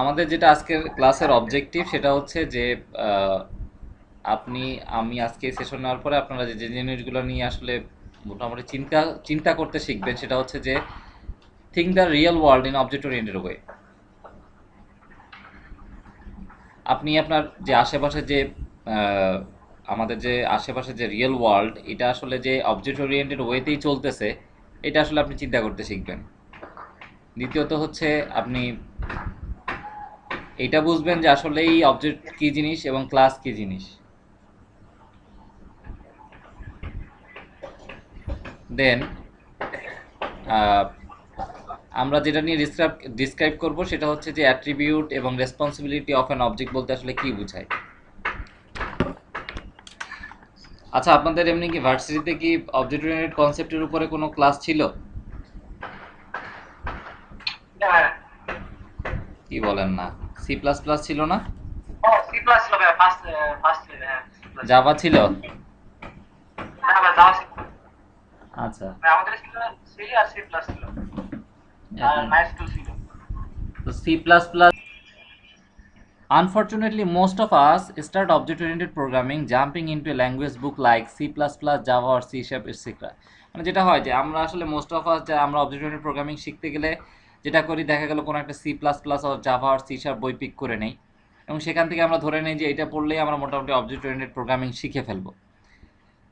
আমাদের যেটা আজকের ক্লাসের অবজেক্টিভ সেটা হচ্ছে যে আহ, আপনি আমি আজকে সেশন নেওয়ার পরে আপনারা যে যে জিনিসগুলো নিয়ে আসলে মোটামুটি চিন্তা চিন্তা করতে শিখবেন সেটা হচ্ছে যে think the real world in object oriented way. আপনি আপনার যে আশেপাশে যে আহ, আমাদের যে আশেপাশে যে রিয়েল ওয়ার্ল্ড এটা আসলে যে অবজেক্ট ওরিয়েন্টেড ওয়েতেই চলতেছে এটা আসলে আপনি চিন্তা করতে শিখবেন। দ্বিতীয়ত হচ্ছে আপনি এটা বুঝবেন যে আসলে এই অবজেক্ট কি জিনিস এবং ক্লাস কি জিনিস। দেন আমরা যেটা নিয়ে ডিসক্রাইব করব সেটা হচ্ছে যে অ্যাট্রিবিউট এবং রেসপন্সিবিলিটি অফ অ্যান অবজেক্ট বলতে আসলে কি বোঝায়। আচ্ছা, আপনাদের এমনি কি ভার্সিটিতে কি অবজেক্ট ওরিয়েন্টেড কনসেপ্টের উপরে কোনো ক্লাস ছিল? হ্যাঁ। কি বলেন না, সি প্লাস প্লাস ছিল না? ও সি প্লাস ছিল ভাই, ফার্স্ট ফার্স্ট হ্যাঁ সি প্লাস। জাভা ছিল? হ্যাঁ ভাই যাওয়া ছিল। আচ্ছা। ভাই আমাদের ছিল সি আর সি প্লাস ছিল, আর এখন মাইস টু ছিল। তো C plus plus, unfortunately most of us start object oriented programming jumping into a language book like C++, Java or C Sharp etc. মানে যেটা হয় যে আমরা আসলে মোস্ট অফ আস আমরা অবজেক্ট ওরিয়েন্টেড প্রোগ্রামিং শিখতে গেলে যেটা করি, দেখা গেল কোনো একটা C plus plus or Java আর সি শার্প বই পিক করে নেই এবং সেখান থেকে আমরা ধরে নিই যে এটা পড়লেই আমরা মোটামুটি অবজেক্ট ওরিয়েন্টেড প্রোগ্রামিং শিখে ফেলবো।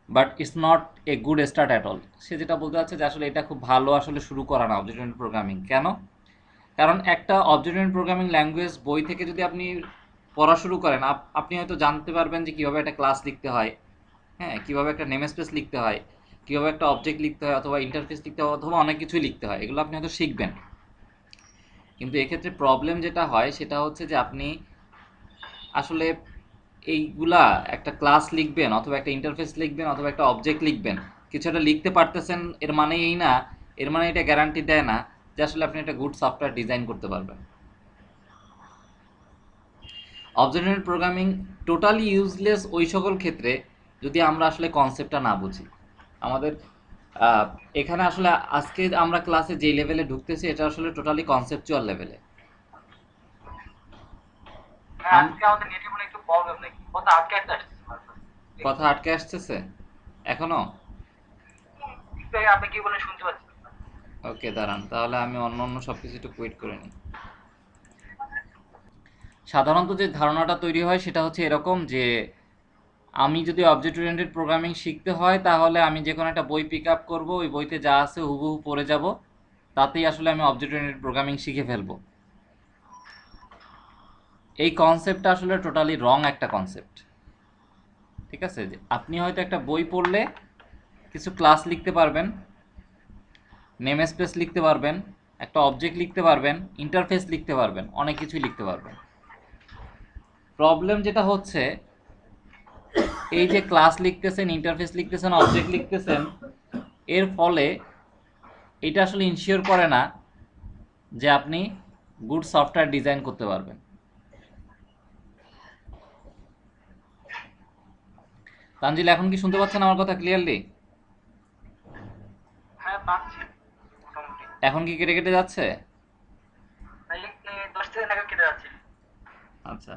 But it's not a good start at all. সে যেটা বলতে চাচ্ছে যে আসলে এটা খুব ভালো আসলে শুরু করা না অবজেক্ট ওরিয়েন্টেড প্রোগ্রামিং। কেন? কারণ একটা অবজেক্ট ওরিয়েন্টেড প্রোগ্রামিং ল্যাঙ্গুয়েজ বই থেকে যদি আপনি পড়া শুরু করেন, আপনি হয়তো জানতে পারবেন যে কীভাবে একটা ক্লাস লিখতে হয়, হ্যাঁ, কীভাবে একটা নেম স্পেস লিখতে হয়, কীভাবে একটা অবজেক্ট লিখতে হয় অথবা ইন্টারফেস লিখতে হয় অথবা অনেক কিছুই লিখতে হয়, এগুলো আপনি হয়তো শিখবেন। কিন্তু এক্ষেত্রে প্রবলেম যেটা হয় সেটা হচ্ছে যে আপনি আসলে এইগুলা একটা ক্লাস লিখবেন অথবা একটা ইন্টারফেস লিখবেন অথবা একটা অবজেক্ট লিখবেন, কিছু একটা লিখতে পারতেছেন, এর মানে এই না, এর মানে এটা গ্যারান্টি দেয় না যে আসলে আপনি একটা গুড সফটওয়্যার ডিজাইন করতে পারবেন। Object oriented programming totally useless ওই সকল ক্ষেত্রে যদি আমরা আসলে কনসেপ্টটা না বুঝি। আমাদের আহ, এখানে আসলে আজকে আমরা ক্লাসে যে লেভেলে ঢুকতেছি এটা আসলে টোটালি কনসেপচুয়াল লেভেলে। হ্যাঁ আজকে আমাদের নেটে মনে একটু প্রবলেম নাকি, কথা আটকে আটকে আসছে বারবার। কথা আটকে আসতেছে এখনো? একটু আগে আপনি কি বলেন শুনতে পাচ্ছি না। ওকে, দাঁড়ান তাহলে আমি অন্য অন্য সব কিছু একটু কুইট করে নিই। সাধারণত যে ধারণাটা তৈরি হয় সেটা হচ্ছে এরকম যে আমি যদি অবজেক্ট ওরিয়েন্টেড প্রোগ্রামিং শিখতে হয় তাহলে আমি যে কোনো একটা বই পিক আপ করবো, ওই বইতে যা আছে হুবহু পড়ে যাব, তাতেই আসলে আমি অবজেক্ট ওরিয়েন্টেড প্রোগ্রামিং শিখে ফেলবো। এই কনসেপ্টটা আসলে টোটালি রং একটা কনসেপ্ট। ঠিক আছে, যে আপনি হয়তো একটা বই পড়লে কিছু ক্লাস লিখতে পারবেন, নেম স্পেস লিখতে পারবেন, একটা অবজেক্ট লিখতে পারবেন, ইন্টারফেস লিখতে পারবেন, অনেক কিছুই লিখতে পারবেন। প্রবলেম যেটা হচ্ছে এই যে ক্লাস লিখতেছেন, ইন্টারফেস লিখতেছেন, অবজেক্ট লিখতেছেন, এর ফলে এটা আসলে ইনশিওর করে না যে আপনি গুড সফটওয়্যার ডিজাইন করতে পারবেন। তানজিল, এখন কি শুনতে পাচ্ছেন আমার কথা ক্লিয়ারলি? হ্যাঁ পাচ্ছি মোটামুটি। এখন কি কেটে কেটে যাচ্ছে? ভাই 10 সেকেন্ড আগে কেটে যাচ্ছে। আচ্ছা।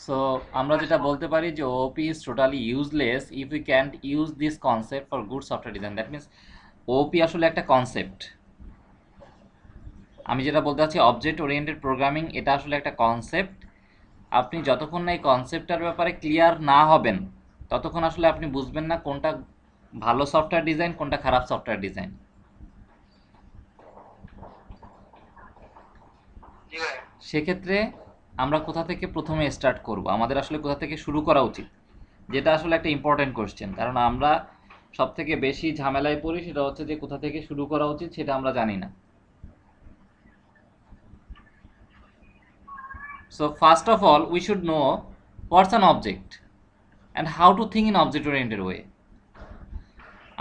সো আমরা যেটা বলতে পারি যে OP is totally useless if we can't use this concept for good software design. That means OP আসলে একটা কনসেপ্ট। আমি যেটা বলতে চাচ্ছি অবজেক্ট ওরিয়েন্টেড প্রোগ্রামিং এটা আসলে একটা কনসেপ্ট। আপনি যতক্ষণ না এই কনসেপ্টটার ব্যাপারে ক্লিয়ার না হবেন ততক্ষণ আসলে আপনি বুঝবেন না কোনটা ভালো সফটওয়্যার ডিজাইন কোনটা খারাপ সফটওয়্যার ডিজাইন। জি ভাই। সেক্ষেত্রে আমরা কোথা থেকে প্রথমে স্টার্ট করব, আমাদের আসলে কোথা থেকে শুরু করা উচিত, যেটা আসলে একটা ইম্পর্টেন্ট কোশ্চেন। কারণ আমরা সব থেকে বেশি ঝামেলায় পড়ি সেটা হচ্ছে যে কোথা থেকে শুরু করা উচিত সেটা আমরা জানি না। So first of all we should know what's an object and how to think in object oriented way.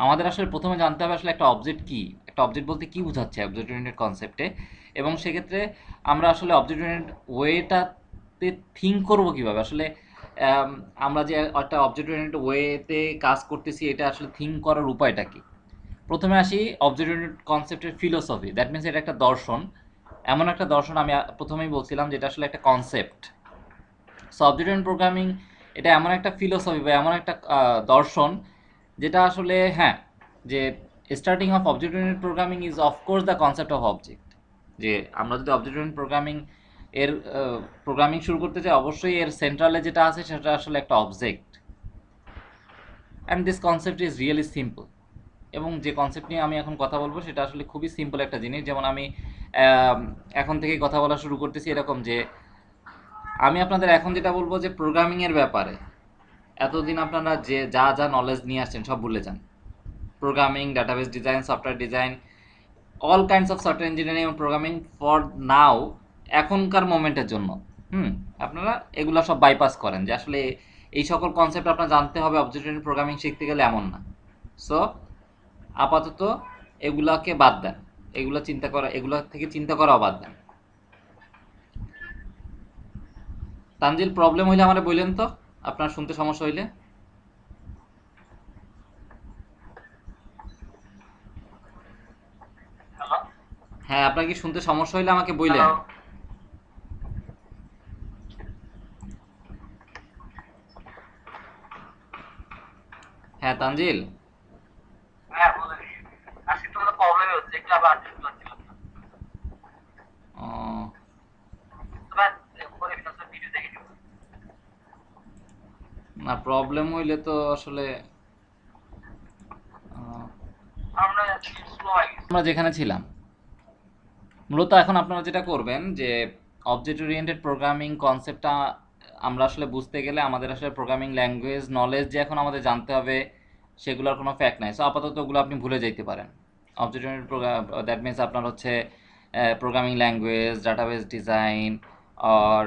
আমাদের আসলে প্রথমে জানতে হবে আসলে একটা অবজেক্ট কি, একটা অবজেক্ট বলতে কি বোঝাচ্ছে অবজেক্ট ওরিয়েন্টেড কনসেপ্টে, এবং সেক্ষেত্রে আমরা আসলে অবজেক্ট ওরিয়েন্টেড ওয়েটাতে থিঙ্ক করবো কীভাবে আসলে। আম, আমরা যে একটা অবজেক্ট ওরিয়েন্টেড ওয়েতে কাজ করতেছি এটা আসলে থিঙ্ক করার উপায়টা কি। প্রথমে আসি অবজেক্ট ওরিয়েন্টেড কনসেপ্টের ফিলোসফি, দ্যাট মিনস এটা একটা দর্শন। এমন একটা দর্শন, আমি প্রথমেই বলছিলাম যেটা আসলে একটা concept. So object oriented programming এটা এমন একটা ফিলোসফি বা এমন একটা দর্শন যেটা আসলে, হ্যাঁ, যে starting of object oriented programming is of course the concept of object. যে আমরা যদি অবজেক্ট ওরিয়েন্টেড প্রোগ্রামিং এর প্রোগ্রামিং শুরু করতে চাই, অবশ্যই এর সেন্ট্রালে যেটা আছে সেটা আসলে একটা object, and this concept is really simple. এবং যে কনসেপ্ট নিয়ে আমি এখন কথা বলবো সেটা আসলে খুবই সিম্পল একটা জিনিস। যেমন আমি এখন থেকেই কথা বলা শুরু করতেছি এরকম যে আমি আপনাদের এখন যেটা বলবো যে প্রোগ্রামিংয়ের ব্যাপারে এতদিন আপনারা যে যা যা নলেজ নিয়ে আসছেন সব ভুলে যান। Programming, database design, software design, all kinds of software engineering এবং প্রোগ্রামিং ফর নাও, এখনকার মোমেন্টের জন্য আপনারা এগুলো সব বাইপাস করেন। যে আসলে এই সকল কনসেপ্ট আপনার জানতে হবে অবজেক্ট ওরিয়েন্টেড প্রোগ্রামিং শিখতে গেলে, এমন না। সো আপাতত এগুলাকে বাদ দেন, এগুলো থেকে চিন্তা করাও বাদ দেন। তানজিল, প্রবলেম হইলে আমারে বললেন তো, আপনার শুনতে সমস্যা হইলে। হ্যালো হ্যাঁ, আপনার কি শুনতে সমস্যা হইলে আমাকে বললেন। হ্যালো হ্যাঁ তানজিল। হ্যাঁ বলেন। আজকে তো কোনো প্রবলেম হচ্ছে, একটু আবার আটকে পাচ্ছিলাম না। আহ, তবে পরে ভিডিও দেখে নিব। না, প্রবলেম হইলে তো আসলে আহ, আমরা স্লো হয়ে গেছে। আমরা যেখানে ছিলাম, মূলত এখন আপনারা যেটা করবেন যে অবজেক্ট ওরিয়েন্টেড প্রোগ্রামিং কনসেপ্টটা আমরা আসলে বুঝতে গেলে আমাদের আসলে প্রোগ্রামিং ল্যাঙ্গুয়েজ নলেজ যে এখন আমাদের জানতে হবে সেগুলোর কোনো ফ্যাক্ট নাই। সো আপাতত ওগুলো আপনি ভুলে যেতে পারেন। Object oriented program, that means আপনার হচ্ছে programming language, database design or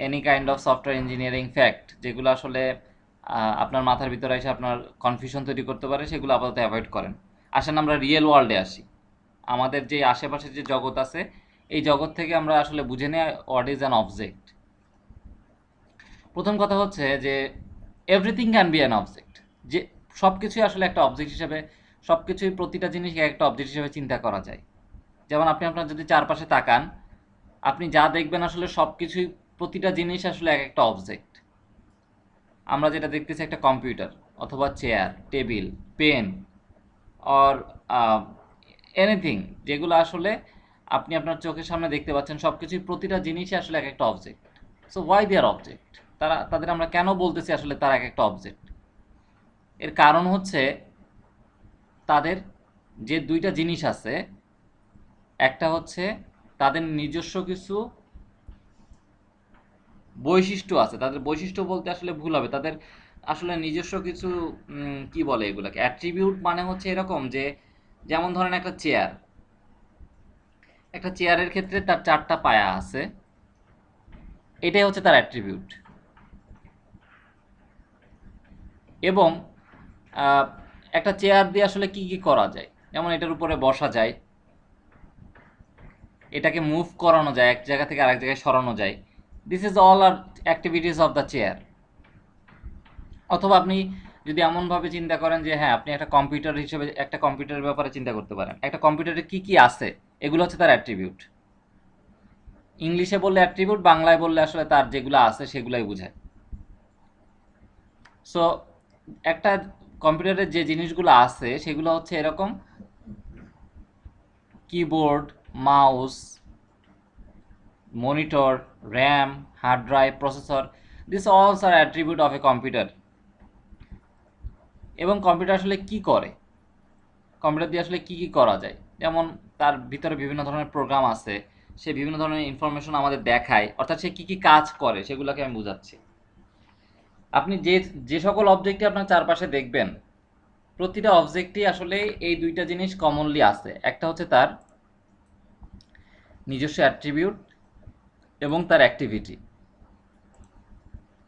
any kind of software engineering fact, যেগুলো আসলে আপনার মাথার ভিতরে এসে আপনার কনফিউশন তৈরি করতে পারে, সেগুলো আপাতত অ্যাভয়েড করেন। আসেন আমরা রিয়েল ওয়ার্ল্ডে আসি। আমাদের যে আশেপাশে যে জগৎ আছে, এই জগৎ থেকে আমরা আসলে বুঝে নেই হোয়াট ইজ অ্যান অবজেক্ট। প্রথম কথা হচ্ছে যে everything can be an object. যে সব কিছুই আসলে একটা অবজেক্ট হিসেবে, সব কিছুই, প্রতিটা জিনিস একটা অবজেক্ট হিসেবে চিন্তা করা যায়। যেমন আপনি আপনার যদি চারপাশে তাকান, আপনি যা দেখবেন আসলে সব কিছুই, প্রতিটা জিনিস আসলে এক একটা অবজেক্ট। আমরা যেটা দেখতেছি একটা কম্পিউটার অথবা chair, table, pen or anything, যেগুলো আসলে আপনি আপনার চোখের সামনে দেখতে পাচ্ছেন, সব কিছুই, প্রতিটা জিনিসই আসলে এক একটা object. So why they are object? তাদের আমরা কেন বলতেছি আসলে তারা এক একটা অবজেক্ট? এর কারণ হচ্ছে তাদের যে দুইটা জিনিস আছে, একটা হচ্ছে তাদের নিজস্ব কিছু বৈশিষ্ট্য আছে। তাদের বৈশিষ্ট্য বলতে আসলে ভুল হবে, তাদের আসলে নিজস্ব কিছু কি বলে এগুলাকে, অ্যাট্রিবিউট। মানে হচ্ছে এরকম যে, যেমন ধরেন একটা চেয়ার, একটা চেয়ারের ক্ষেত্রে তার চারটা পায়া আছে, এটাই হচ্ছে তার অ্যাট্রিবিউট। এবং আহ, একটা চেয়ার দিয়ে আসলে কি কি করা যায়, যেমন এটার উপরে বসা যায়, এটাকে মুভ করানো যায়, এক জায়গা থেকে আরেক জায়গায় সরানো যায়। This is all are activities of the chair. অথবা আপনি যদি এমনভাবে চিন্তা করেন যে হ্যাঁ, আপনি একটা কম্পিউটার হিসেবে একটা কম্পিউটারের ব্যাপারে চিন্তা করতে পারেন, একটা কম্পিউটারে কি কি আছে, এগুলো হচ্ছে তার অ্যাট্রিবিউট। ইংলিশে বললে অ্যাট্রিবিউট, বাংলায় বললে আসলে তার যেগুলো আছে সেগুলোই বোঝায়। সো একটা কম্পিউটারের যে জিনিসগুলো আছে সেগুলো হচ্ছে এরকম: keyboard, mouse, monitor, RAM, hard drive, processor, this অলস আর অ্যাট্রিবিউট অফ এ কম্পিউটার। এবং কম্পিউটার আসলে কি করে, কম্পিউটার দিয়ে আসলে কি কি করা যায়, যেমন তার ভিতরে বিভিন্ন ধরনের প্রোগ্রাম আছে, সে বিভিন্ন ধরনের ইনফরমেশন আমাদের দেখায়, অর্থাৎ সে কি কি কাজ করে সেগুলোকে আমি বোঝাচ্ছি। আপনি যে যে সকল অবজেক্টই আপনার চারপাশে দেখবেন, প্রতিটা অবজেক্টই আসলে এই দুইটা জিনিস কমনলি আছে। একটা হচ্ছে তার নিজস্ব অ্যাট্রিবিউট এবং তার অ্যাক্টিভিটি।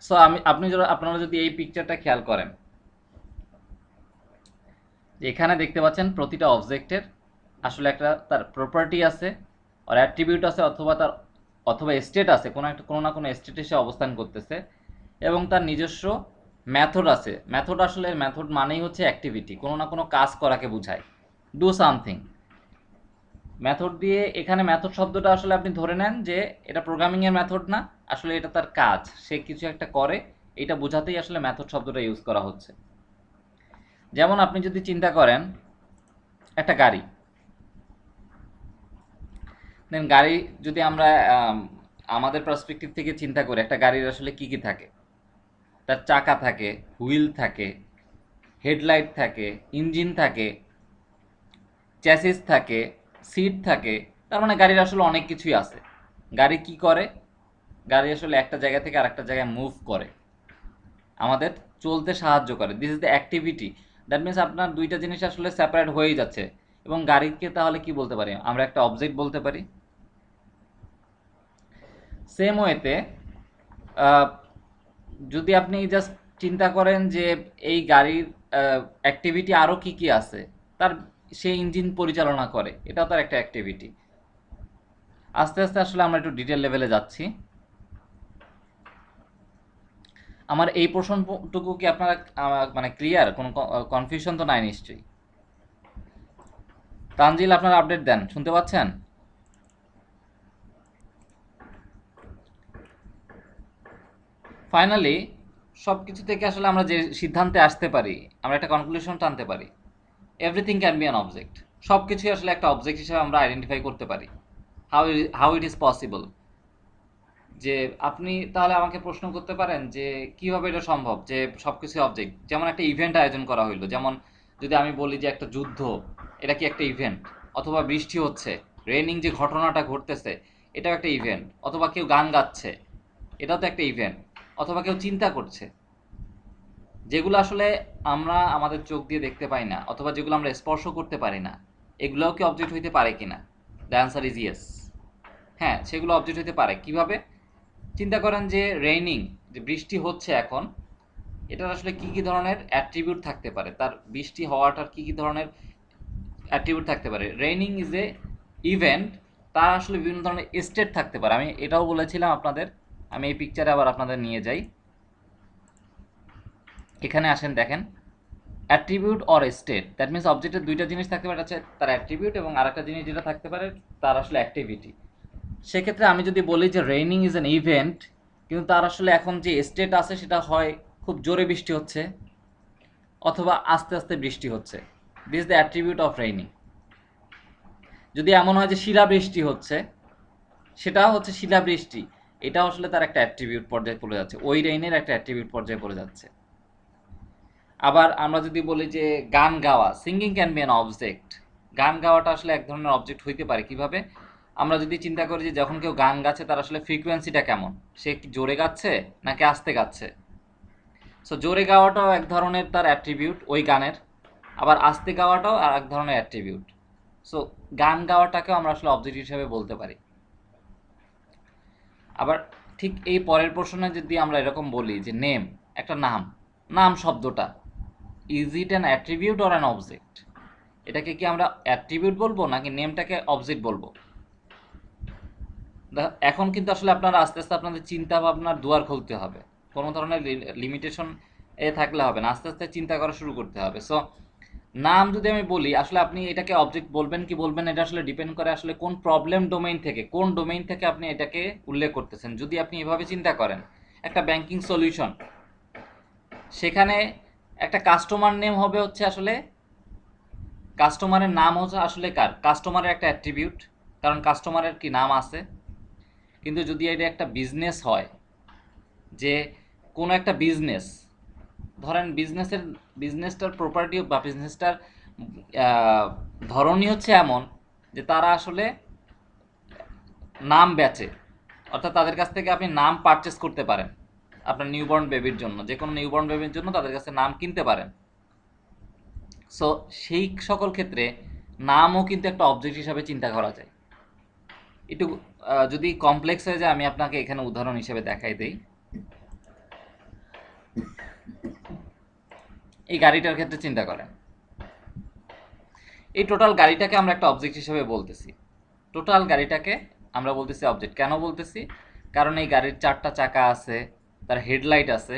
সো আপনারা যদি এই পিকচারটা খেয়াল করেন, এখানে দেখতে পাচ্ছেন প্রতিটা অবজেক্টের আসলে একটা তার প্রপার্টি আছে, আর অ্যাট্রিবিউট আছে, অথবা স্টেট আছে, কোনো না কোনো স্টেটে সে অবস্থান করতেছে, এবং তার নিজস্ব মেথড আছে। মেথড মানেই হচ্ছে অ্যাক্টিভিটি, কোনো না কোনো কাজ করাকে বোঝায়, ডু সামথিং। মেথড দিয়ে এখানে মেথড শব্দটা আসলে আপনি ধরে নেন যে এটা প্রোগ্রামিংয়ের মেথড না, আসলে এটা তার কাজ, সে কিছু একটা করে, এটা বোঝাতেই আসলে মেথড শব্দটা ইউজ করা হচ্ছে। যেমন আপনি যদি চিন্তা করেন একটা গাড়ি, দেন গাড়ি যদি আমরা আমাদের পার্সপেক্টিভ থেকে চিন্তা করি, একটা গাড়ির আসলে কি কি থাকে, তার চাকা থাকে, হুইল থাকে, হেডলাইট থাকে, ইঞ্জিন থাকে, চ্যাসিস থাকে, সিট থাকে, তার মানে গাড়ির আসলে অনেক কিছুই আছে। গাড়ি কি করে? গাড়ি আসলে একটা জায়গা থেকে আরেকটা জায়গায় মুভ করে, আমাদের চলতে সাহায্য করে। This is the activity. That means আপনার দুইটা জিনিস আসলে সেপারেট হয়েই যাচ্ছে। এবং গাড়িকে তাহলে কি বলতে পারি? আমরা একটা অবজেক্ট বলতে পারি। সেম ওয়েতে যদি আপনি জাস্ট চিন্তা করেন যে এই গাড়ির অ্যাক্টিভিটি আরও কি কি আছে, তার সে ইঞ্জিন পরিচালনা করে, এটাও তার একটা অ্যাক্টিভিটি। আস্তে আস্তে আসলে আমরা একটু ডিটেল লেভেলে যাচ্ছি। আমার এই প্রশ্নটুকু কি আপনারা মানে ক্লিয়ার? কোনো কনফিউশন তো নাই নিশ্চয়ই? তানজিল, আপনারা আপডেট দেন, শুনতে পাচ্ছেন? ফাইনালি সব কিছু থেকে আসলে আমরা যে সিদ্ধান্তে আসতে পারি, আমরা একটা কনক্লুশন টানতে পারি, everything can be an object. সব কিছুই আসলে একটা অবজেক্ট হিসেবে আমরা আইডেন্টিফাই করতে পারি। How it is possible? যে আপনি তাহলে আমাকে প্রশ্ন করতে পারেন যে কিভাবে এটা সম্ভব যে সব কিছু অবজেক্ট? যেমন একটা ইভেন্ট আয়োজন করা হইলো, যেমন যদি আমি বলি যে একটা যুদ্ধ, এটা কি একটা ইভেন্ট? অথবা বৃষ্টি হচ্ছে, রেনিং যে ঘটনাটা ঘটতেছে, এটাও একটা ইভেন্ট। অথবা কেউ গান গাচ্ছে, এটাও তো একটা ইভেন্ট। অথবা কেউ চিন্তা করছে, যেগুলো আসলে আমরা আমাদের চোখ দিয়ে দেখতে পাই না, অথবা যেগুলো আমরা স্পর্শ করতে পারি না, এগুলোও কি অবজেক্ট হইতে পারে কিনা? The answer is yes. হ্যাঁ, সেগুলো অবজেক্ট হইতে পারে। কিভাবে? চিন্তা করেন যে রেইনিং, যে বৃষ্টি হচ্ছে এখন, এটার আসলে কি কি ধরনের অ্যাট্রিবিউট থাকতে পারে, তার বৃষ্টি হওয়াটার কি কি ধরনের অ্যাট্রিবিউট থাকতে পারে। রেইনিং ইজ এ ইভেন্ট, তার আসলে বিভিন্ন ধরনের স্টেট থাকতে পারে। আমি এটাও বলেছিলাম আপনাদের। আমি এই পিকচারে আবার আপনাদের নিয়ে যাই। এখানে আসেন, দেখেন attribute or state, that means অবজেক্টের দুইটা জিনিস থাকতে পারে, হচ্ছে তার অ্যাট্রিবিউট এবং আরেকটা জিনিস যেটা থাকতে পারে তার আসলে অ্যাক্টিভিটি। সেক্ষেত্রে আমি যদি বলি যে রেইনিং ইজ অ্যান ইভেন্ট, কিন্তু তার আসলে এখন যে স্টেট আছে সেটা হয় খুব জোরে বৃষ্টি হচ্ছে অথবা আস্তে আস্তে বৃষ্টি হচ্ছে। This the attribute of raining. যদি এমন হয় যে শিলাবৃষ্টি হচ্ছে, সেটাও হচ্ছে শিলাবৃষ্টি, এটাও আসলে তার একটা অ্যাট্রিবিউট পর্যায়ে পড়ে যাচ্ছে, ওই রেইনের একটা অ্যাট্রিবিউট পর্যায়ে পড়ে যাচ্ছে। আবার আমরা যদি বলি যে গান গাওয়া, singing can be an object. গান গাওয়াটা আসলে এক ধরনের অবজেক্ট হইতে পারে। কিভাবে? আমরা যদি চিন্তা করি যে যখন কেউ গান গাচ্ছে তার আসলে ফ্রিকোয়েন্সিটা কেমন, সে কি জোরে গাচ্ছে নাকি আস্তে গাচ্ছে। সো জোরে গাওয়াটাও এক ধরনের তার অ্যাট্রিবিউট ওই গানের, আবার আস্তে গাওয়াটাও আর এক ধরনের অ্যাট্রিবিউট। সো গান গাওয়াটাকেও আমরা আসলে অবজেক্ট হিসেবে বলতে পারি। আবার ঠিক এই পরের প্রশ্নে যদি আমরা এরকম বলি যে নেম, একটা নাম, নাম শব্দটা, is it an attribute or an object? এটাকে কি আমরা অ্যাট্রিবিউট বলবো নাকি নেমটাকে অবজেক্ট বলবো? এখন কিন্তু আসলে আপনারা আস্তে আস্তে আপনাদের চিন্তা ভাবনার দুয়ার খুলতে হবে। কোনো ধরনের লিমিটেশন থাকলে হবে না, আস্তে আস্তে চিন্তা করা শুরু করতে হবে। সো নাম যদি আমি বলি, আসলে আপনি এটাকে অবজেক্ট বলবেন কি বলবেন, এটা আসলে ডিপেন্ড করে আসলে কোন প্রবলেম ডোমেইন থেকে, কোন ডোমেইন থেকে আপনি এটাকে উল্লেখ করতেছেন। যদি আপনি এভাবে চিন্তা করেন, একটা ব্যাংকিং সলিউশন, সেখানে একটা কাস্টমার নেম হবে হচ্ছে আসলে, কাস্টমারের নাম হচ্ছে আসলে কার, কাস্টমারের একটা অ্যাট্রিবিউট, কারণ কাস্টমারের কি নাম আছে। কিন্তু যদি এটা একটা বিজনেস হয়, যে কোনো একটা বিজনেস, ধরেন বিজনেসটার প্রপার্টি বা বিজনেসটার ধরনই হচ্ছে এমন যে তারা আসলে নাম বেচে, অর্থাৎ তাদের কাছ থেকে আপনি নাম পারচেস করতে পারেন আপনার নিউবর্ন বেবির জন্য, যে কোনো নিউবর্ন বেবির জন্য তাদের কাছে নাম কিনতে পারেন। সো সেই সকল ক্ষেত্রে নামও কিন্তু একটা অবজেক্ট হিসাবে চিন্তা করা যায়। একটু যদি কমপ্লেক্স হয়ে যায়, আমি আপনাকে এখানে উদাহরণ হিসেবে দেখাই দেই। এই গাড়িটার ক্ষেত্রে চিন্তা করেন, এই টোটাল গাড়িটাকে আমরা একটা অবজেক্ট হিসেবে বলতেছি। টোটাল গাড়িটাকে আমরা বলতেছি অবজেক্ট। কেন বলতেছি? কারণ এই গাড়ির চারটা চাকা আছে, তার হেডলাইট আছে,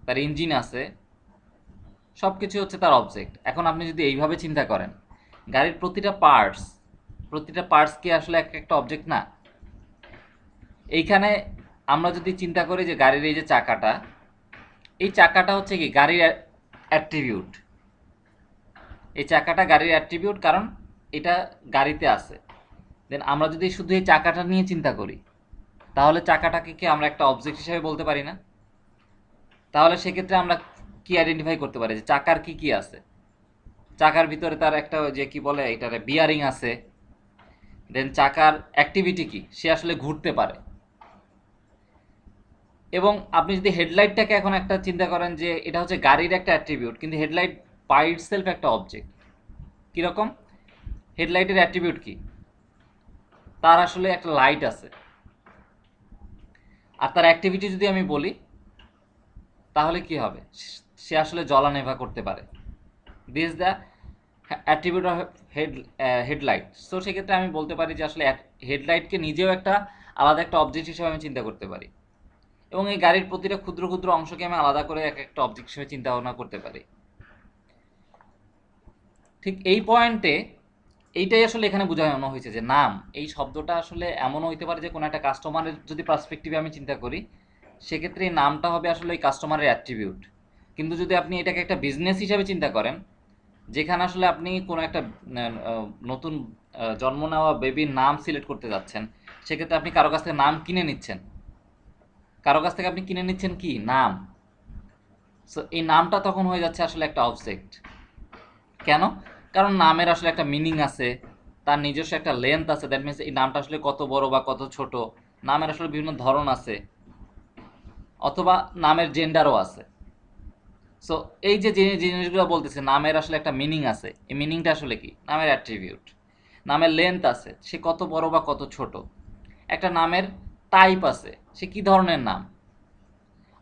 তার ইঞ্জিন আছে, সব কিছু হচ্ছে তার অবজেক্ট। এখন আপনি যদি এইভাবে চিন্তা করেন, গাড়ির প্রতিটা পার্টস প্রতিটা পার্টস কি আসলে একটা অবজেক্ট না? এইখানে আমরা যদি চিন্তা করি যে গাড়ির এই যে চাকাটা, এই চাকাটা হচ্ছে কি গাড়ির অ্যাট্রিবিউট। এই চাকাটা গাড়ির অ্যাট্রিবিউট, কারণ এটা গাড়িতে আছে। দেন আমরা যদি শুধু এই চাকাটা নিয়ে চিন্তা করি, তাহলে চাকাটাকে কি আমরা একটা অবজেক্ট হিসেবে বলতে পারি না? তাহলে সেক্ষেত্রে আমরা কি আইডেন্টিফাই করতে পারি যে চাকার কি কি আছে? চাকার ভিতরে তার একটা যে কি বলে এটার বিয়ারিং আছে। দেন চাকার অ্যাক্টিভিটি কি, সে আসলে ঘুরতে পারে। এবং আপনি যদি হেডলাইটটাকে এখন একটা চিন্তা করেন যে এটা হচ্ছে গাড়ির একটা অ্যাট্রিবিউট, কিন্তু হেডলাইট বাই ইটসেলফ একটা অবজেক্ট। কীরকম? হেডলাইটের অ্যাট্রিবিউট কি? তার আসলে একটা লাইট আছে। আর তার অ্যাক্টিভিটি যদি আমি বলি, তাহলে কি হবে? সে আসলে জ্বলানেভা করতে পারে। This the attribute of headlight. So সেক্ষেত্রে আমি বলতে পারি যে আসলে হেডলাইটকে নিজেও একটা আলাদা একটা অবজেক্ট হিসেবে আমি চিন্তা করতে পারি। এবং এই গাড়ির প্রতিটা ক্ষুদ্র ক্ষুদ্র অংশকে আমি আলাদা করে এক একটা অবজেক্ট হিসেবে চিন্তা ভাবনা করতে পারি। ঠিক এই পয়েন্টে এইটাই আসলে এখানে বোঝানো হয়েছে যে নাম এই শব্দটা আসলে এমনও হইতে পারে যে কোনো একটা কাস্টমারের যদি পার্সপেক্টিভে আমি চিন্তা করি, সেক্ষেত্রে এই নামটা হবে আসলে ওই কাস্টমারের অ্যাট্রিবিউট। কিন্তু যদি আপনি এটাকে একটা বিজনেস হিসেবে চিন্তা করেন, যেখানে আসলে আপনি কোনো একটা নতুন জন্ম নেওয়া বেবির নাম সিলেক্ট করতে যাচ্ছেন, সেক্ষেত্রে আপনি কারো কাছ থেকে নাম কিনে নিচ্ছেন। কারো কাছ থেকে আপনি কিনে নিচ্ছেন কি নাম। সো এই নামটা তখন হয়ে যাচ্ছে আসলে একটা অবজেক্ট। কেন? কারণ নামের আসলে একটা মিনিং আছে, তার নিজস্ব একটা লেন্থ আছে। দ্যাট মিনস এই নামটা আসলে কত বড় বা কত ছোট, নামের আসলে বিভিন্ন ধরন আছে, অথবা নামের জেন্ডারও আছে। সো এই যে জিনিসগুলো বলতেছে নামের আসলে একটা মিনিং আছে, এই মিনিংটা আসলে কি? নামের অ্যাট্রিবিউট। নামের লেন্থ আছে, সে কত বড় বা কত ছোট। একটা নামের টাইপ আছে, সে কি ধরনের নাম।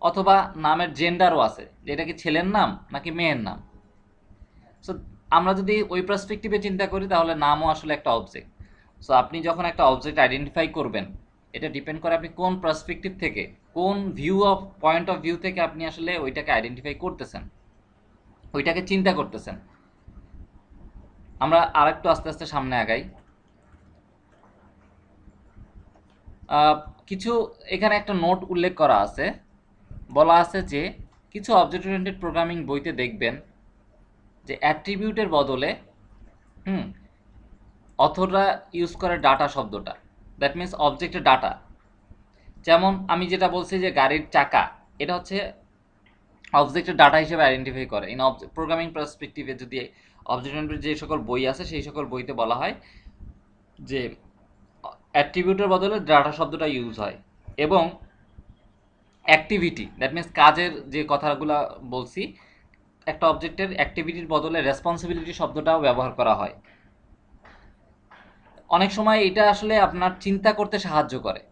অথবা নামের জেন্ডারও আছে, যে এটা কি ছেলের নাম নাকি মেয়ের নাম। সো আমরা যদি ওই পার্সপেক্টিভে চিন্তা করি, তাহলে নামও আসলে একটা অবজেক্ট। সো আপনি যখন একটা অবজেক্ট আইডেন্টিফাই করবেন, এটা ডিপেন্ড করে আপনি কোন পার্সপেক্টিভ থেকে, কোন পয়েন্ট অফ ভিউ থেকে আপনি আসলে ওইটাকে আইডেন্টিফাই করতেছেন, ওইটাকে চিন্তা করতেছেন। আমরা আরেকটু আস্তে আস্তে সামনে আগাই। কিছু এখানে একটা নোট উল্লেখ করা আছে, বলা আছে যে কিছু অবজেক্ট ওরিয়েন্টেড প্রোগ্রামিং বইতে দেখবেন যে অ্যাট্রিবিউটের বদলে অথররা ইউজ করে ডাটা শব্দটা। দ্যাট মিনস অবজেক্টের ডাটা। যেমন আমি যেটা বলছি যে গাড়ির চাকা, এটা হচ্ছে অবজেক্টের ডাটা হিসেবে আইডেন্টিফাই করে। ইন প্রোগ্রামিং পার্সপেক্টিভে যদি অবজেক্ট ওরিয়েন্টেড যে সকল বই আছে, সেই সকল বইতে বলা হয় যে অ্যাট্রিবিউটের বদলে ডাটা শব্দটা ইউজ হয়। এবং অ্যাক্টিভিটি, দ্যাট মিনস কাজের যে কথাগুলো বলছি, একটা অবজেক্টের অ্যাক্টিভিটির বদলে রেসপন্সিবিলিটি শব্দটাও ব্যবহার করা হয়। অনেক সময় এটা আসলে আপনার চিন্তা করতে সাহায্য করে।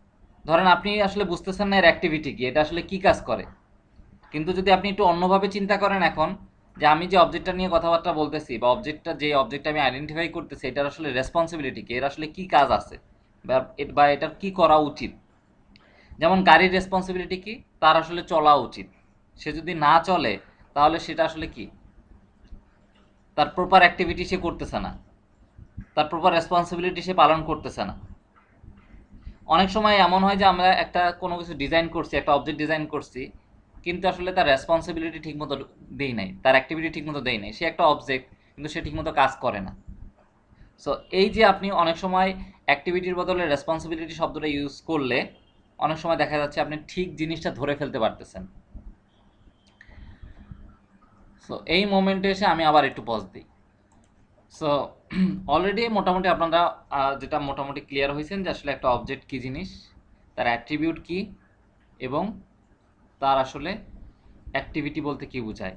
ধরেন আপনি আসলে বুঝতেছেন না এর অ্যাক্টিভিটি কি, এটা আসলে কি কাজ করে। কিন্তু যদি আপনি একটু অন্যভাবে চিন্তা করেন, এখন যে আমি যে অবজেক্টটা নিয়ে কথাবার্তা বলতেছি, বা যে অবজেক্টটা আমি আইডেন্টিফাই করতেছি, এটার আসলে রেসপন্সিবিলিটি কি, এর আসলে কি কাজ আছে, বা এটার কি করা উচিত। যেমন গাড়ির রেসপন্সিবিলিটি কি, তার আসলে চলা উচিত। সে যদি না চলে, তাহলে সেটা আসলে কি, তার প্রপার অ্যাক্টিভিটি সে করতেছে না, তার প্রপার রেসপন্সিবিলিটি সে পালন করতেছে না। অনেক সময় এমন হয় যে আমরা একটা কোনো কিছু ডিজাইন করছি, একটা অবজেক্ট ডিজাইন করছি, কিন্তু আসলে তার রেসপন্সিবিলিটি ঠিকমতো দেই নাই, তার অ্যাক্টিভিটি ঠিকমতো দেই নাই। সে একটা অবজেক্ট, কিন্তু সে ঠিকমতো কাজ করে না। সো এই যে আপনি অনেক সময় অ্যাক্টিভিটির বদলে রেসপন্সিবিলিটি শব্দটা ইউজ করলে, অনেক সময় দেখা যাচ্ছে আপনি ঠিক জিনিসটা ধরে ফেলতে পারতেছেন। সো এই মোমেন্টে এসে আমি আবার একটু পজ দিই। সো অলরেডি মোটামুটি আপনারা যেটা মোটামুটি ক্লিয়ার হয়েছেন যে আসলে একটা অবজেক্ট কী জিনিস, তার অ্যাট্রিবিউট কি, এবং তার আসলে অ্যাক্টিভিটি বলতে কি বোঝায়।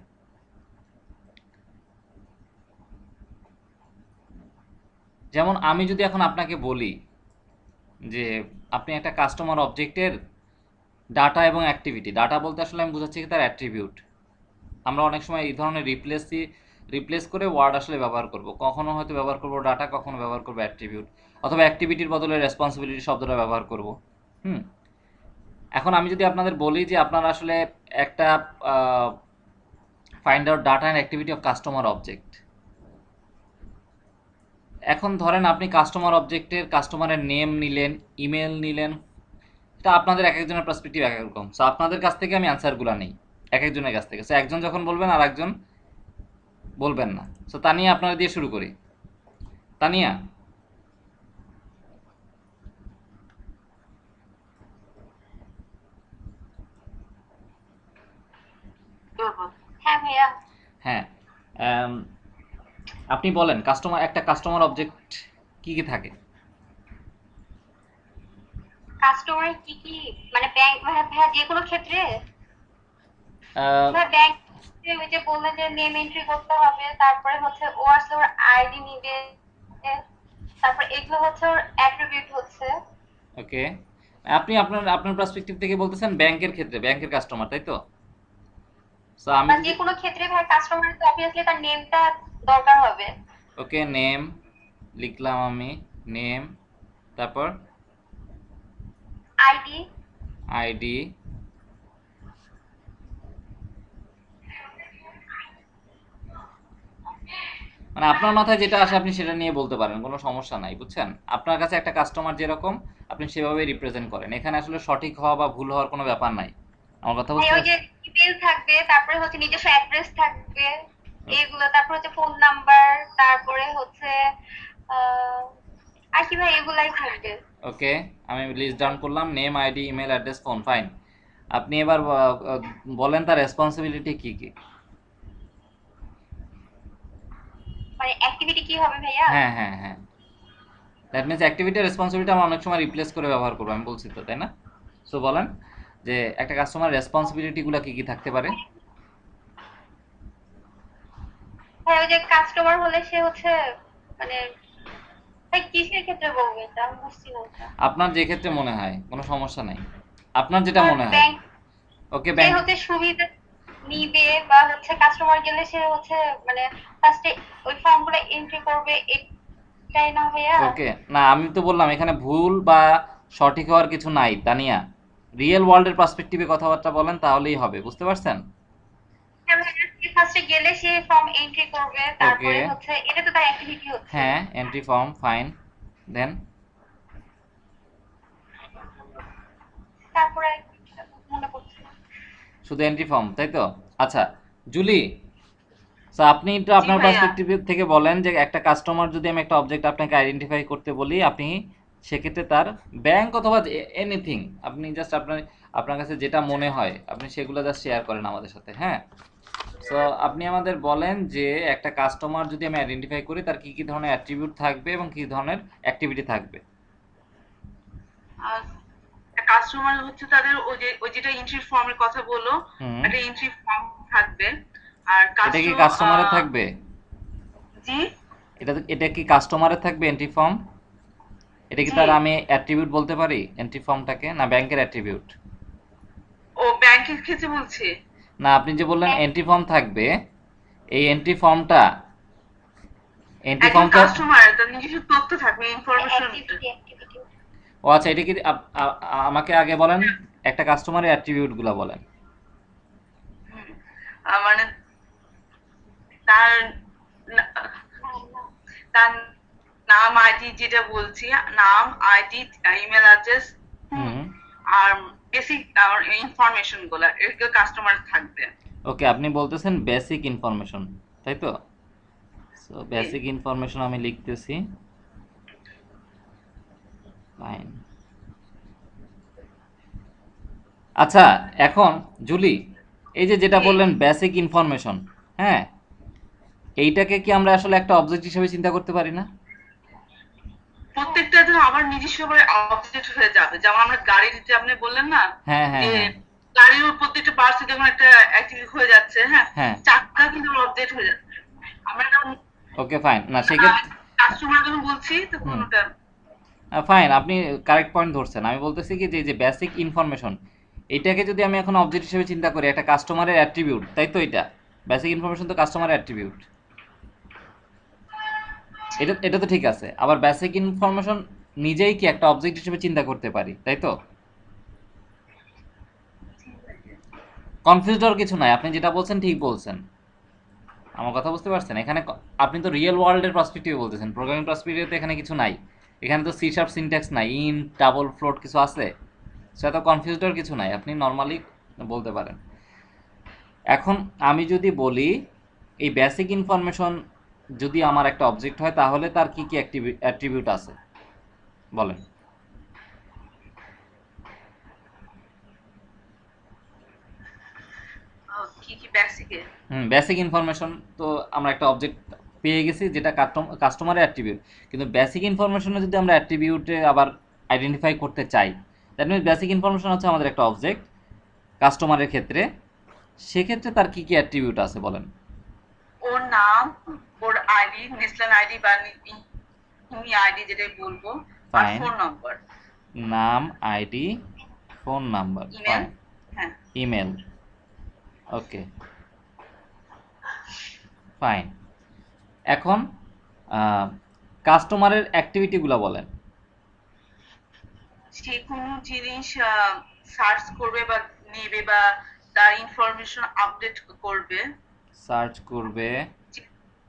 যেমন আমি যদি এখন আপনাকে বলি যে আপনি একটা কাস্টমার অবজেক্টের ডাটা এবং অ্যাক্টিভিটি, ডাটা বলতে আসলে আমি বোঝাচ্ছি কি তার অ্যাট্রিবিউট। আমরা অনেক সময় এই ধরনের রিপ্লেস করে ওয়ার্ড আসলে ব্যবহার করব। কখনো হয়তো ব্যবহার করব ডাটা, কখনো ব্যবহার করব অ্যাট্রিবিউট, অথবা অ্যাক্টিভিটির বদলে রেসপন্সিবিলিটি শব্দটা ব্যবহার করব। হুম এখন আমি যদি আপনাদের বলি যে আপনারা আসলে একটা find out data and activity of customer object, এখন ধরেন আপনি কাস্টমার অবজেক্টের কাস্টমারের নেম নিলেন, ইমেল নিলেন, এটা আপনাদের এক একজনের পার্সপেক্টিভ এক এক রকম। সো আপনাদের কাছ থেকে আমি অ্যান্সারগুলো নেই এক একজনের কাছ থেকে। সো একজন যখন বলবেন আর একজন বলবেন না। সো তানিয়া, আপনারা দিয়ে শুরু করি। তানিয়া, হ্যাঁ ভাইয়া। হ্যাঁ, আম, আপনি বলেন একটা কাস্টমার অবজেক্ট কি কি থাকে? কাস্টমার কি কি মানে ব্যাংক ভাইয়া ভাইয়া যে কোনো ক্ষেত্রে আহ, ভাইয়া ব্যাংক ওই যে বললেন যে নেম এন্ট্রি করতে হবে, তারপরে হচ্ছে ও আসলে ওর আইডি নিবে, তারপর এগুলো হচ্ছে ওর অ্যাট্রিবিউট হচ্ছে। ওকে, আপনি আপনার আপনার পার্সপেক্টিভ থেকে বলতেছেন ব্যাংকের ক্ষেত্রে, ব্যাংকের কাস্টমার, তাই তো? সো আমি বা যদি যে কোনো ক্ষেত্রে ভাইয়া কাস্টমার তো অবভিয়াসলি তার নেমটা দরকার হবে। ওকে, নেম লিখলাম আমি, নেম, তারপর আইডি, আইডি, মানে আপনার মাথায় যেটা আসে আপনি সেটা নিয়ে বলতে পারেন, কোনো সমস্যা নাই, বুঝছেন? আপনার কাছে একটা কাস্টমার যেরকম আপনি সেভাবে রিপ্রেজেন্ট করেন, এখানে আসলে সঠিক হওয়া বা ভুল হওয়ার কোনো ব্যাপার নাই। আমার কথা ভাই বুঝতে ওই যে পারছেন? ইমেল থাকবে, তারপরে হচ্ছে নিজস্ব অ্যাড্রেস থাকবে, এগুলো, তারপর হচ্ছে ফোন নাম্বার, তারপরে হচ্ছে আহ আর কি ভাই এগুলাই থাকবে। ওকে, আমি লিস্ট ডাউন করলাম, name, ID, email address, phone, fine. আপনি এবার বলেন তার রেসপন্সিবিলিটি কি কি? মানে অ্যাক্টিভিটি কি হবে ভাইয়া? হ্যাঁ হ্যাঁ হ্যাঁ, দ্যাট মিনস অ্যাক্টিভিটি রেসপন্সিবিলিটি আমরা অনেক সময় রিপ্লেস করে ব্যবহার করবো, আমি বলছি তো, তাই না? সো বলেন যে একটা কাস্টমার রেসপন্সিবিলিটিগুলো কি কি থাকতে পারে? ভাই ওই যে কাস্টমার হলে সে হচ্ছে মানে ভাই কিসের ক্ষেত্রে বলবো এটা আমি বুঝছি না এটা। আপনার যে ক্ষেত্রে মনে হয়, কোনো সমস্যা নাই, আপনার যেটা আর মনে হয়। ব্যাংক, ওকে, সে ব্যাংক। হচ্ছে সুবিধা নিবে বা হচ্ছে কাস্টমার গেলে সে হচ্ছে মানে ফার্স্টে ওই ফর্মগুলো এন্ট্রি করবে, এটাই না ভাইয়া? ওকে, না আমি তো বললাম এখানে ভুল বা সঠিক হওয়ার কিছু নাই, তানিয়া। রিয়েল ওয়ার্ল্ডের পার্সপেক্টিভে কথাবার্তা বলেন, তাহলেই হবে, বুঝতে পারছেন? ফার্স্টে গেলে সে ফর্ম এন্ট্রি করবে, ওকে, তারপরে হচ্ছে এটা তো তার অ্যাক্টিভিটি হচ্ছে। হ্যাঁ, এন্ট্রি ফর্ম, ফাইন। দেন তারপরে মনে পড়ছে না। শুধু এন্ট্রি ফর্ম, তাই তো? আচ্ছা, জুলি, সো আপনি একটু জি আপনার ভাইয়া। পার্সপেক্টিভ থেকে বলেন যে একটা কাস্টমার যদি আমি একটা অবজেক্ট আপনাকে আইডেন্টিফাই করতে বলি, আপনি সেক্ষেত্রে তার ব্যাংক অথবা এনিথিং, আপনি জাস্ট আপনার আপনার কাছে যেটা মনে হয় আপনি সেগুলো জাস্ট শেয়ার করেন আমাদের সাথে, হ্যাঁ? সো আপনি আমাদের বলেন যে একটা কাস্টমার যদি আমি আইডেন্টিফাই করি তার কি কি ধরনের অ্যাট্রিবিউট থাকবে এবং কি ধরনের অ্যাক্টিভিটি থাকবে। কাস্টমার হচ্ছে তাদের ওই যেটা এন্ট্রি ফর্মের কথা বললো, হুম, একটা এন্ট্রি ফর্ম থাকবে। আর এটা কি কাস্টমারের থাকবে? জি এটা কি কাস্টমারের থাকবে এন্ট্রি ফর্ম? এটা কি জি তার আমি অ্যাট্রিবিউট বলতে পারি এন্ট্রি ফর্মটাকে, না ব্যাংকের অ্যাট্রিবিউট? ও ব্যাংকের ক্ষেত্রে বলছি। না, আপনি যে বললেন এন্ট্রি ফর্ম থাকবে, এই এন্ট্রি ফর্মটা, এন্ট্রি একজন ফর্মটা, কাস্টমার তার নিজস্ব তথ্য থাকবে, ইনফরমেশন। অ্যাক্টিভিটি। ও আচ্ছা, এটা কি আমাকে আগে বলেন একটা কাস্টমারের অ্যাট্রিবিউটগুলো বলেন। মানে তার না- তার নাম, আইডি, যেটা বলছি, নাম, আইডি, ইমেল অ্যাড্রেস, হুম, আর বেসিক ইনফরমেশন গুলা এগুলো কাস্টমার থাকবে। ওকে, আপনি বলতেছেন বেসিক ইনফরমেশন, তাই তো? সো জি। বেসিক ইনফরমেশন আমি লিখতেছি, ফাইন। আচ্ছা, এখন জুলি, এই যে যেটা জি। বললেন বেসিক ইনফরমেশন, হ্যাঁ, এইটাকে কি আমরা আসলে একটা অবজেক্ট হিসেবে চিন্তা করতে পারি না? প্রত্যেকটা তো আমার নিজস্ব করে অবজেক্ট হয়ে যাবে, যেমন আমরা গাড়ির যে আপনি বললেন না হ্যাঁ হ্যাঁ যে হ্যাঁ গাড়ির প্রত্যেকটা পার্টস যখন একটা অ্যাক্টিভিটি হয়ে যাচ্ছে, হ্যাঁ, হ্যাঁ, চাকা কিন্তু অবজেক্ট হয়ে যাচ্ছে। আমরা যখন ওকে, ফাইন, না সেক্ষেত্রে, কাস্টমার যখন বলছি তখন হুম, ওটা ফাইন, আপনি কারেক্ট পয়েন্ট ধরছেন। আমি বলতেছি কি যে বেসিক ইনফরমেশন, এইটাকে যদি আমি এখন অবজেক্ট হিসেবে চিন্তা করি, একটা কাস্টমারের অ্যাট্রিবিউট, তাই তো? এটা বেসিক ইনফরমেশন তো কাস্টমারের অ্যাট্রিবিউট, এটা এটা তো ঠিক আছে। আবার বেসিক ইনফরমেশন নিজেই কি একটা অবজেক্ট হিসেবে চিন্তা করতে পারি, তাই তো? কনফিউজ হওয়ার কিছু নাই, আপনি যেটা বলছেন ঠিক বলছেন। আমার কথা বুঝতে পারছেন? এখানে আপনি তো রিয়েল ওয়ার্ল্ডের পার্সপেক্টিভে বলতেছেন, প্রোগ্রামিং পার্সপেক্টিভে তো এখানে কিছু নাই। এখানে তো সি শার্প সিনট্যাক্স নাই, ইন্ট ডাবল ফ্লোট কিছু আছে, সেটা কনফিউজড হওয়ার কিছু নাই, আপনি নর্মালি বলতে পারেন। এখন আমি যদি বলি এই বেসিক ইনফরমেশন যদি আমার একটা অবজেক্ট হয় তাহলে তার কি কি অ্যাট্রিবিউট আছে বলেন। কি কি বেসিকে? বেসিক ইনফরমেশন তো আমরা একটা অবজেক্ট পেয়ে গেছি যেটা কাস্টমারের অ্যাট্রিবিউট, কিন্তু বেসিক ইনফরমেশনে যদি আমরা অ্যাট্রিবিউটে আবার আইডেন্টিফাই করতে চাই, দ্যাট মিনস বেসিক ইনফরমেশন হচ্ছে আমাদের একটা অবজেক্ট কাস্টমারের ক্ষেত্রে, সেক্ষেত্রে তার কি কি অ্যাট্রিবিউট আছে বলেন। ওর নাম, ওর আইডি, নেশনাল আইডি বা ইমেল আইডি যেটাই বলবো, আর Fine. Phone number. নাম, আইডি, ফোন নাম্বার, ইমেল, হ্যাঁ। Email, okay fine. এখন কাস্টমারের অ্যাক্টিভিটিগুলো বলেন। সে কোনো জিনিস সার্চ করবে বা নেবে বা তার ইনফরমেশন আপডেট করবে, সার্চ করবে,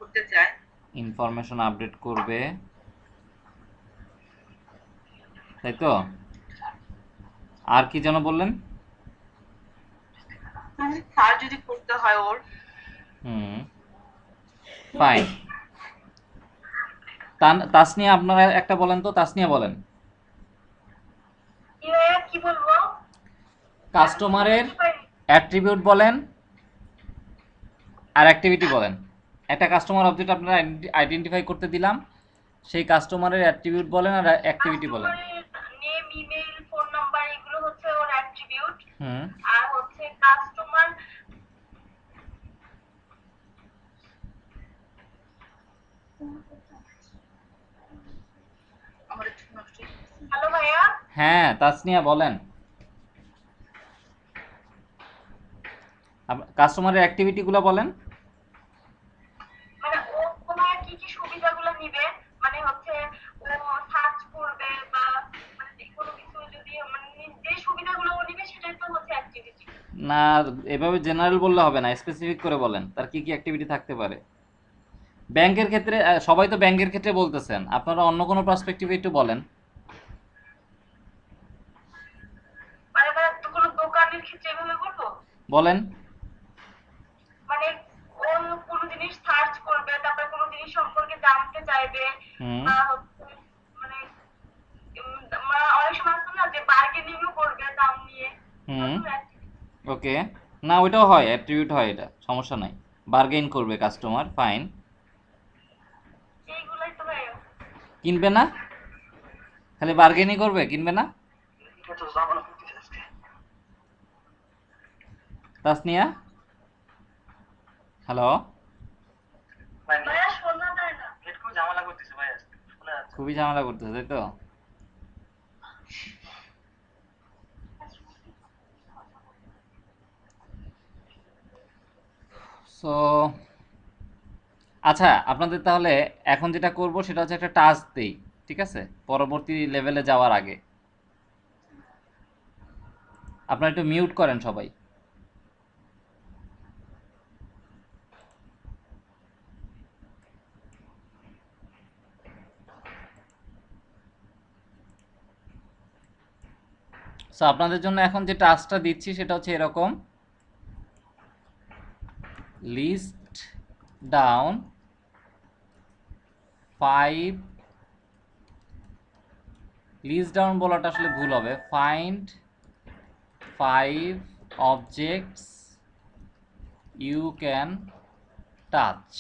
করতে চায়। ইনফরমেশন আপডেট করবে, তাই তো? আর কি যেন বললেন? সার্চ যদি করতে হয় ওর। ফাইন। তাসনিয়া আপনারা একটা বলেন তো, তাসনিয়া বলেন। কি বলবো? কাস্টমারের অ্যাট্রিবিউট বলেন আর অ্যাক্টিভিটি বলেন। একটা কাস্টমার অবজেক্ট আপনারা আইডেন্টিফাই করতে দিলাম, সেই কাস্টমারের অ্যাট্রিবিউট বলেন আর অ্যাক্টিভিটি বলেন। নেম, ইমেল, ফোন নাম্বার এগুলো হচ্ছে ওর অ্যাট্রিবিউট। হুম আর হচ্ছে কাস্টমার। আমার একটু নষ্ট হয়ে গেছে। হ্যালো ভাইয়া। হ্যাঁ তাসনিয়া বলেন। কাস্টমারের অ্যাক্টিভিটিগুলো বলেন। মানে ও তোমার কি কি সুবিধাগুলো নিবে, মানে হচ্ছে ও সার্চ করবে বা মানে কোনো কিছু যদি মানে যে সুবিধাগুলো ও নিবে সেটাই তো হচ্ছে অ্যাক্টিভিটি। না, এভাবে জেনারেল বললে হবে না, স্পেসিফিক করে বলেন তার কি কি অ্যাক্টিভিটি থাকতে পারে। ব্যাংকের ক্ষেত্রে সবাই তো ব্যাংকের ক্ষেত্রে বলতেছেন, আপনারা অন্য কোনো পার্সপেক্টিভে একটু বলেন। মানে মানে তো কোনো দোকানের ক্ষেত্রে এভাবে বলবো, বলেন। মানে ও কোনো জিনিস সার্চ করবে, তারপরে কোনো জিনিস সম্পর্কে জানতে চাইবে হুম বা হচ্ছে মানে অনেক সময় আছে না যে বার্গেনিংও করবে দাম নিয়ে। হুম ওকে, না ওইটাও হয়, অ্যাট্রিবিউট হয়, এটা সমস্যা নাই। বার্গেইন করবে কাস্টমার, ফাইন। এইগুলাই তো ভাইয়া। কিনবে না, খালি বার্গেনই করবে, কিনবে না। এটা তো জামানো করতেছে আজকে। তাসনিয়া হ্যালো, ভাই ভাইয়া শোনা যায় না। নেট খুব ঝামেলা করতেছে ভাই আজকে, শোনা যাচ্ছে না। খুবই ঝামেলা করতেছে তাই তো। সো আচ্ছা, আপনাদের তাহলে এখন যেটা করব সেটা হচ্ছে একটা টাস্ক দেই, ঠিক আছে, পরবর্তী লেভেলে যাওয়ার আগে। আপনারা একটু মিউট করেন সবাই। সো আপনাদের জন্য এখন যে টাস্কটা দিচ্ছি সেটা হচ্ছে এরকম, লিস্ট ডাউন 5, লিস্ট ডাউন বলাটা আসলে ভুল হবে, find 5 objects you can touch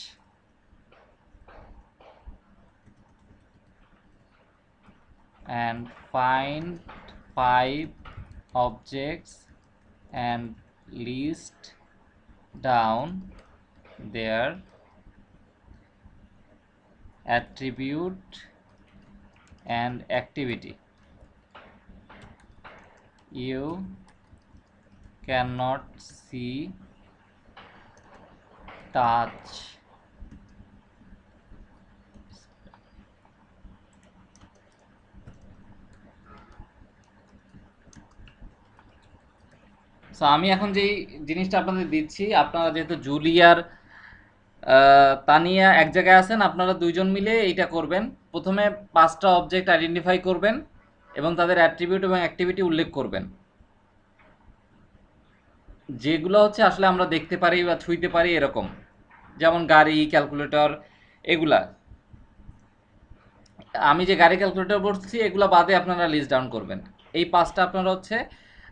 and find 5 objects and list down their attribute and activity. You cannot see, touch, so আমি এখন যেই জিনিসটা আপনাদের দিচ্ছি, আপনারা যেহেতু জুলিয়ার তানিয়া এক জায়গায় আছেন, আপনারা দুইজন মিলে এইটা করবেন। প্রথমে 5টা অবজেক্ট আইডেন্টিফাই করবেন এবং তাদের অ্যাট্রিবিউট এবং অ্যাক্টিভিটি উল্লেখ করবেন, যেগুলো হচ্ছে আসলে আমরা দেখতে পারি বা ছুঁইতে পারি এরকম, যেমন গাড়ি, ক্যালকুলেটর, এগুলা। আমি যে গাড়ি, ক্যালকুলেটর বলছি এগুলো বাদে আপনারা লিস্ট ডাউন করবেন। এই 5টা আপনারা হচ্ছে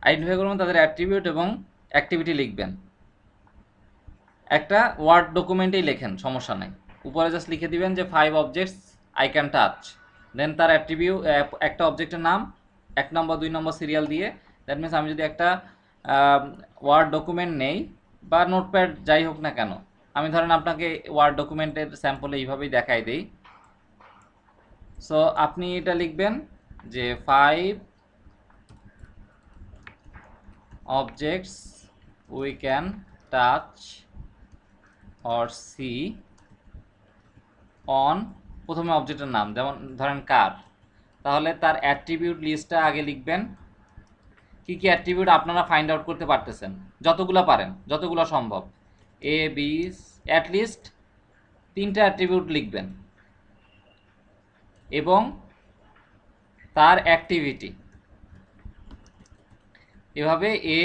আইডেন্টিফাই করবেন, তাদের অ্যাট্রিবিউট এবং অ্যাক্টিভিটি লিখবেন। একটা ওয়ার্ড ডকুমেন্টেই লেখেন, সমস্যা নাই। উপরে জাস্ট লিখে দিবেন যে 5 অবজেক্টস আই ক্যান টাচ, দেন তার অ্যাট্রিবিউট, একটা অবজেক্টের নাম 1 নম্বর 2 নম্বর সিরিয়াল দিয়ে। দ্যাট মিনস আমি যদি একটা ওয়ার্ড ডকুমেন্ট নেই বা নোটপ্যাড যাই হোক না কেন, আমি ধরেন আপনাকে ওয়ার্ড ডকুমেন্টের স্যাম্পলে এইভাবেই দেখাই দিই। সো আপনি এটা লিখবেন যে 5 objects we can touch or see on, প্রথমে অবজেক্টের নাম যেমন ধরেন কার, তাহলে তার অ্যাট্রিবিউট লিস্টটা আগে লিখবেন। কি কি অ্যাট্রিবিউট আপনারা ফাইন্ড আউট করতে পারতেছেন, যতগুলো পারেন, যতগুলো সম্ভব, এ বি, অ্যাটলিস্ট 3টা অ্যাট্রিবিউট লিখবেন এবং তার অ্যাক্টিভিটি, এভাবে এ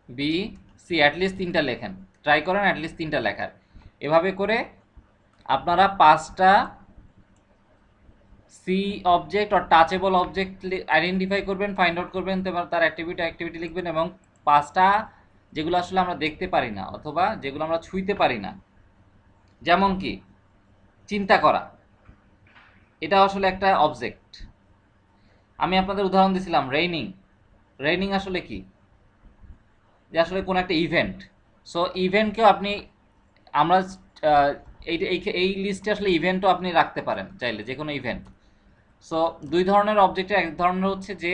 বি সি অ্যাটলিস্ট 3টা লেখেন, ট্রাই করেন অ্যাটলিস্ট 3টা লেখার। এভাবে করে আপনারা 5টা সি অবজেক্ট আর টাচেবল অবজেক্ট আইডেন্টিফাই করবেন, ফাইন্ড আউট করবেন, তারপর তার অ্যাক্টিভিটি লিখবেন, এবং 5টা যেগুলো আসলে আমরা দেখতে পারি না অথবা যেগুলো আমরা ছুঁইতে পারি না, যেমন কি চিন্তা করা, এটা আসলে একটা অবজেক্ট। আমি আপনাদের উদাহরণ দিয়েছিলাম রেইনিং। রেইনিং আসলে কি, যে আসলে কোনো একটা ইভেন্ট। সো ইভেন্টকেও আপনি, আমরা এই লিস্টে আসলে ইভেন্টও আপনি রাখতে পারেন চাইলে, যে কোনো ইভেন্ট। সো 2 ধরনের অবজেক্টের, এক ধরনের হচ্ছে যে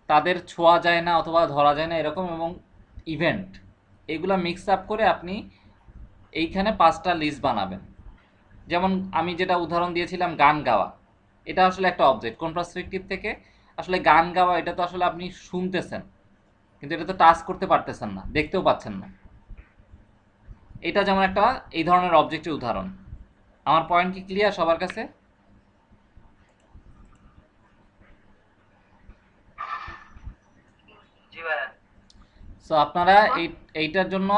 তাদের ছোঁয়া যায় না অথবা ধরা যায় না এরকম, এবং ইভেন্ট, এগুলো মিক্স আপ করে আপনি এইখানে 5টা লিস্ট বানাবেন। যেমন আমি যেটা উদাহরণ দিয়েছিলাম গান গাওয়া, এটা আসলে একটা অবজেক্ট। কোন পার্সপেক্টিভ থেকে, আসলে গান গাওয়া এটা তো আসলে আপনি শুনতেছেন, কিন্তু এটা তো টাচ করতে পারতেছেন না, দেখতেও পাচ্ছেন না। এটা যেমন একটা এই ধরনের অবজেক্টের উদাহরণ। আমার পয়েন্ট কি ক্লিয়ার সবার কাছে? জি ভাইয়া। সো আপনারা এইটার জন্য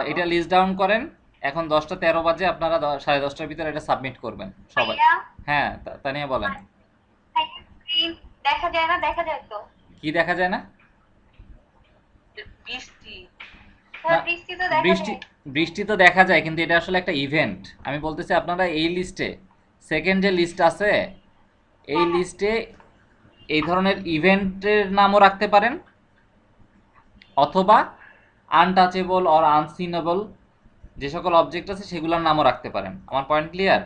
এটা লিস্ট ডাউন করেন। এখন 10টা 13 বাজে, আপনারা 10:30টার ভিতরে এটা সাবমিট করবেন সবাই। ভাইয়া, হ্যাঁ, তানিয়া বলেন। ভাইয়া, screen দেখা যায় না? দেখা যায় তো? কি দেখা যায় না? বৃষ্টি। স্যার, না, বৃষ্টি তো দেখা বৃষ্টি, যায়। বৃষ্টি তো দেখা যায়, কিন্তু এটা আসলে একটা ইভেন্ট। আমি বলতেছি আপনারা এই লিস্টে, সেকেন্ড যে লিস্ট আছে এই লিস্টে এই ধরনের ইভেন্টের নামও রাখতে পারেন, অথবা আনটাচেবল অর আনসিনেবল যে সকল অবজেক্ট আছে সেগুলোর নামও রাখতে পারেন। আমার পয়েন্ট ক্লিয়ার?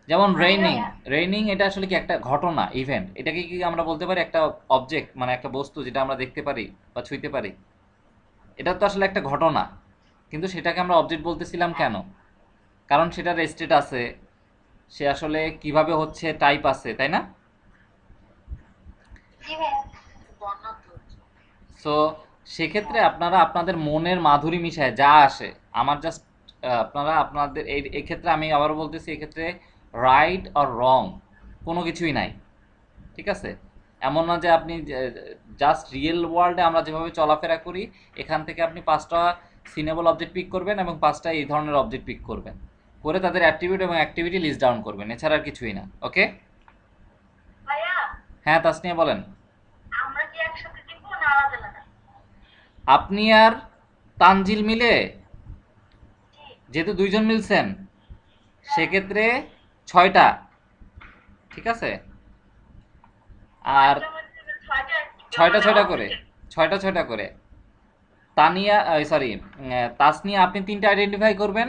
যেমন রেইনিং, রেইনিং এটা আসলে কি একটা ঘটনা, ইভেন্ট। এটাকে কি আমরা বলতে পারি একটা অবজেক্ট, মানে একটা বস্তু যেটা আমরা দেখতে পারি বা ছুঁইতে পারি? এটা তো আসলে একটা ঘটনা, কিন্তু সেটাকে আমরা অবজেক্ট বলতেছিলাম কেন? কারণ সেটার স্টেট আছে, সে আসলে কিভাবে হচ্ছে টাইপ আছে, তাই না? জি ভাইয়া। বন্যা তো হচ্ছে। সো সেক্ষেত্রে আপনারা আপনাদের মনের মাধুরী মিশায় যা আসে, আমার জাস্ট আপনারা আপনাদের এই ক্ষেত্রে আমি আবারও বলতেছি, এক্ষেত্রে রাইট আর রং কোনো কিছুই নাই, ঠিক আছে? এমন না যে আপনি জাস্ট রিয়েল ওয়ার্ল্ডে আমরা যেভাবে চলাফেরা করি এখান থেকে আপনি 5টা সিনেবল অবজেক্ট পিক করবেন এবং 5টা এই ধরনের অবজেক্ট পিক করবেন, করে তাদের অ্যাট্রিবিউট এবং অ্যাক্টিভিটি লিস্ট ডাউন করবেন, এছাড়া আর কিছুই না। ওকে? ভাইয়া, হ্যাঁ তাসনিয়া বলেন। আমরা কি একসাথে দিব না আলাদা আলাদা? আপনি আর তানজিল মিলে, জি। যেহেতু 2জন মিলছেন, সেক্ষেত্রে 6টা, ঠিক আছে? আর 6টা করে, 6টা করে। তানিয়া, সরি, তাসনিয়া আপনি 3টা আইডেন্টিফাই করবেন,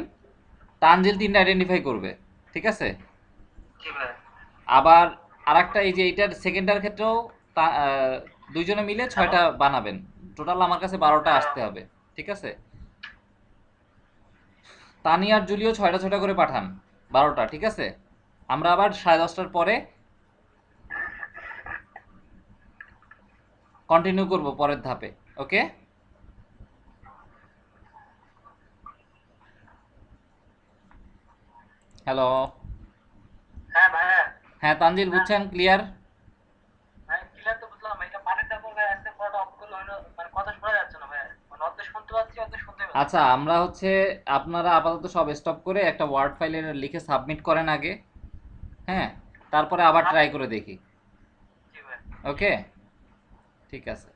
তানজিল 3টা আইডেন্টিফাই করবে, ঠিক আছে? জি ভাইয়া। আবার আরেকটা, এই যে এইটার সেকেন্ডটার ক্ষেত্রেও 2জনে মিলে 6টা বানাবেন। টোটাল আমার কাছে 12টা আসতে হবে, ঠিক আছে? তানিয়ার জুলিও 6টা করে পাঠান, 12টা, ঠিক আছে? আমরা আবার 10:30টার পরে কন্টিনিউ করব পরের ধাপে। ওকে? হ্যালো। হ্যাঁ ভাইয়া, হ্যাঁ তানজিল, বুঝছেন? ক্লিয়ার? ভাই ক্লিয়ার তো বুঝলাম, এটা পানিটা পড়বে আজকে পড়াটা অফ করলে হলো, মানে কথা শোনা যাচ্ছে না ভাইয়া, মানে অর্ধেক শুনতে পাচ্ছি অর্ধেক শুনতে পাচ্ছি আচ্ছা, আমরা হচ্ছে আপনারা আপাতত সব স্টপ করে একটা ওয়ার্ড ফাইলে লিখে সাবমিট করেন আগে, হ্যাঁ, তারপরে আবার ট্রাই করে দেখি। জি ভাই। ওকে, ঠিক আছে।